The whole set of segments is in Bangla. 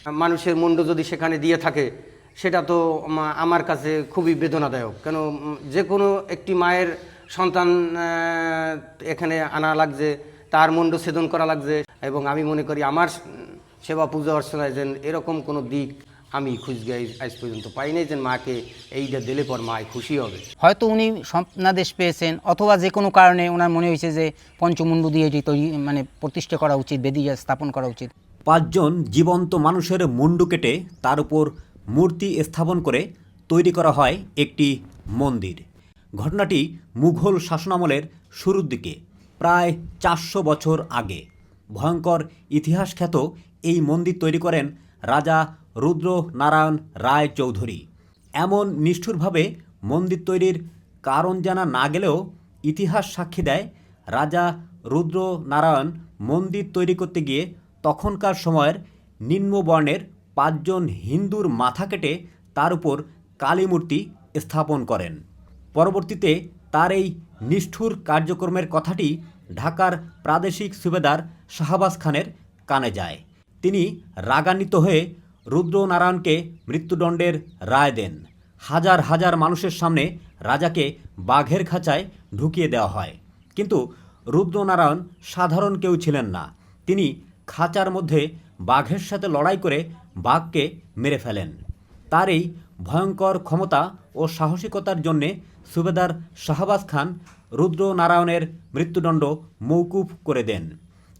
মানুষের মুন্ড যদি সেখানে দিয়ে থাকে সেটা তো আমার কাছে খুবই বেদনাদায়ক। কেন যে কোনো একটি মায়ের সন্তান এখানে আনা লাগছে, তার মুন্ড ছেদন করা লাগছে, এবং আমি মনে করি আমার সেবা পূজা অর্চনায় যেন এরকম কোনো দিক আমি খুঁজে আজ পর্যন্ত পাই নাই যে মাকে এইটা দিলে পর মায় খুশি হবে। হয়তো উনি স্বপ্নাদেশ পেয়েছেন, অথবা যে কোনো কারণে ওনার মনে হয়েছে যে পঞ্চমুন্ডু দিয়ে এটি তৈরি প্রতিষ্ঠা করা উচিত, বেদি স্থাপন করা উচিত। 5 জন জীবন্ত মানুষের মুন্ডু কেটে তার উপর মূর্তি স্থাপন করে তৈরি করা হয় একটি মন্দির। ঘটনাটি মুঘল শাসনামলের শুরুর দিকে, প্রায় 400 বছর আগে। ভয়ঙ্কর ইতিহাস খ্যাত এই মন্দির তৈরি করেন রাজা রুদ্র নারায়ণ রায় চৌধুরী। এমন নিষ্ঠুরভাবে মন্দির তৈরির কারণ জানা না গেলেও ইতিহাস সাক্ষী দেয়, রাজা রুদ্র নারায়ণ মন্দির তৈরি করতে গিয়ে তখনকার সময়ের নিম্নবর্ণের 5 জন হিন্দুর মাথা কেটে তার উপর কালী মূর্তি স্থাপন করেন। পরবর্তীতে তার এই নিষ্ঠুর কার্যক্রমের কথাটি ঢাকার প্রাদেশিক সুবেদার শাহবাজ খানের কানে যায়। তিনি রাগান্বিত হয়ে রুদ্রনারায়ণকে মৃত্যুদণ্ডের রায় দেন। হাজার হাজার মানুষের সামনে রাজাকে বাঘের খাঁচায় ঢুকিয়ে দেওয়া হয়। কিন্তু রুদ্রনারায়ণ সাধারণ কেউ ছিলেন না। তিনি খাঁচার মধ্যে বাঘের সাথে লড়াই করে বাঘকে মেরে ফেলেন। তার এই ভয়ঙ্কর ক্ষমতা ও সাহসিকতার জন্যে সুবেদার শাহবাজ খান রুদ্রনারায়ণের মৃত্যুদণ্ড মৌকুফ করে দেন।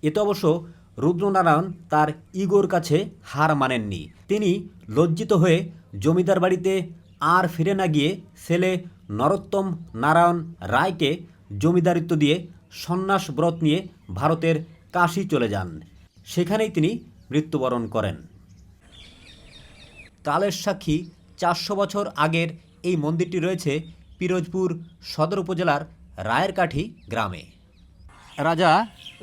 এতে অবশ্য রুদ্রনারায়ণ তার ইগোর কাছে হার মানেননি। তিনি লজ্জিত হয়ে জমিদার বাড়িতে আর ফিরে না গিয়ে ছেলে নরোত্তম নারায়ণ রায়কে জমিদারিত্ব দিয়ে সন্ন্যাস ব্রত নিয়ে ভারতের কাশী চলে যান। সেখানেই তিনি মৃত্যুবরণ করেন। কালের সাক্ষী 400 বছর আগের এই মন্দিরটি রয়েছে পিরোজপুর সদর উপজেলার রায়েরকাঠি গ্রামে। রাজা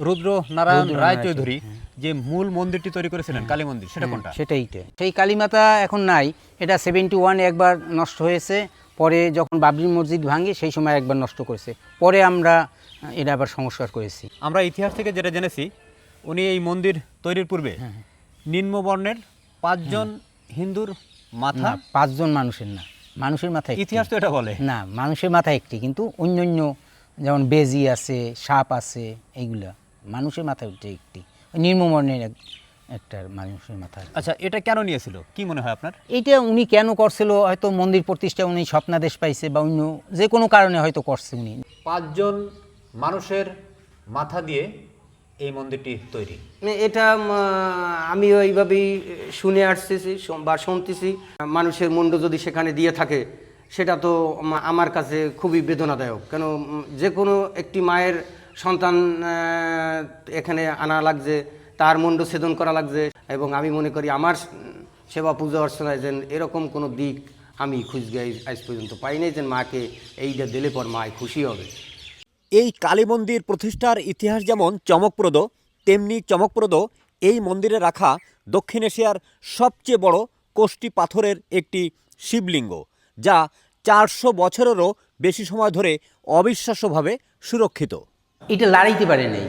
রুদ্র নারায়ণ রায় চৌধুরী যে মূল মন্দিরটি তৈরি করেছিলেন কালী মন্দির, সেটা কোনটা? সেটাইটা, সেই কালীমাতা এখন নাই। এটা 71 একবার নষ্ট হয়েছে, পরে যখন বাবরি মসজিদ ভাঙে সেই সময় একবার নষ্ট করেছে, পরে আমরা এটা আবার সংস্কার করেছি। আমরা ইতিহাস থেকে যেটা জেনেছি, উনি এই মন্দির তৈরির পূর্বে নিম্নবর্ণের 5 জন হিন্দুর মাথা, 5 জন মানুষের না, মানুষের মাথা ইতিহাস তো এটা বলে না, মানুষের মাথা একটি, কিন্তু অন্যান্য যেমন বেজি আছে, সাপ আছে, এইগুলা মানুষের মাথা একটি, নিম্নবর্ণের একটা মানুষের মাথা। আচ্ছা, এটা কেন নিয়েছিল, কি মনে হয় আপনার? এইটা উনি কেন করছিল, হয়তো মন্দির প্রতিষ্ঠা উনি স্বপ্নাদেশ পাইছে, বা অন্য যে কোনো কারণে হয়তো করছে উনি। 5 জন মানুষের মাথা দিয়ে এই মন্দিরটি তৈরি। এটা আমিও এইভাবেই শুনে আসতেছি বা শুনতেছি। মানুষের মুন্ড যদি সেখানে দিয়ে থাকে সেটা তো আমার কাছে খুবই বেদনাদায়ক। কেন যে কোনো একটি মায়ের সন্তান এখানে আনা লাগছে, তার মুন্ড ছেদন করা লাগছে, এবং আমি মনে করি আমার সেবা পূজা অর্চনায় যেন এরকম কোনো দিক আমি খুঁজে আজ পর্যন্ত পাই নাই যে মাকে এইটা দিলে পর মায় খুশি হবে। এই কালী মন্দির প্রতিষ্ঠার ইতিহাস যেমন চমকপ্রদ, তেমনি চমকপ্রদ এই মন্দিরে রাখা দক্ষিণ এশিয়ার সবচেয়ে বড় কোষ্টি পাথরের একটি শিবলিঙ্গ, যা 400 বছরেরও বেশি সময় ধরে অবিশ্বাস্যভাবে সুরক্ষিত। এটা লড়াইতে পারে নাই,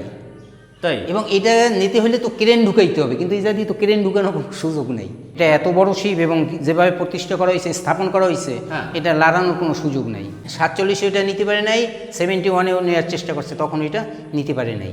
তাই? এবং এটা নিতে হলে তো ক্রেন ঢুকাইতে হবে, কিন্তু এই জাতীয় তো ক্রেন ঢুকানোর কোনো সুযোগ নেই। এটা এত বড় শিব এবং যেভাবে প্রতিষ্ঠা করা হয়েছে, স্থাপন করা হয়েছে, এটা লড়ানোর কোনো সুযোগ নেই। 47 এটা নিতে পারে নাই, 71-এও নেওয়ার চেষ্টা করছে, তখন এটা নিতে পারে নাই।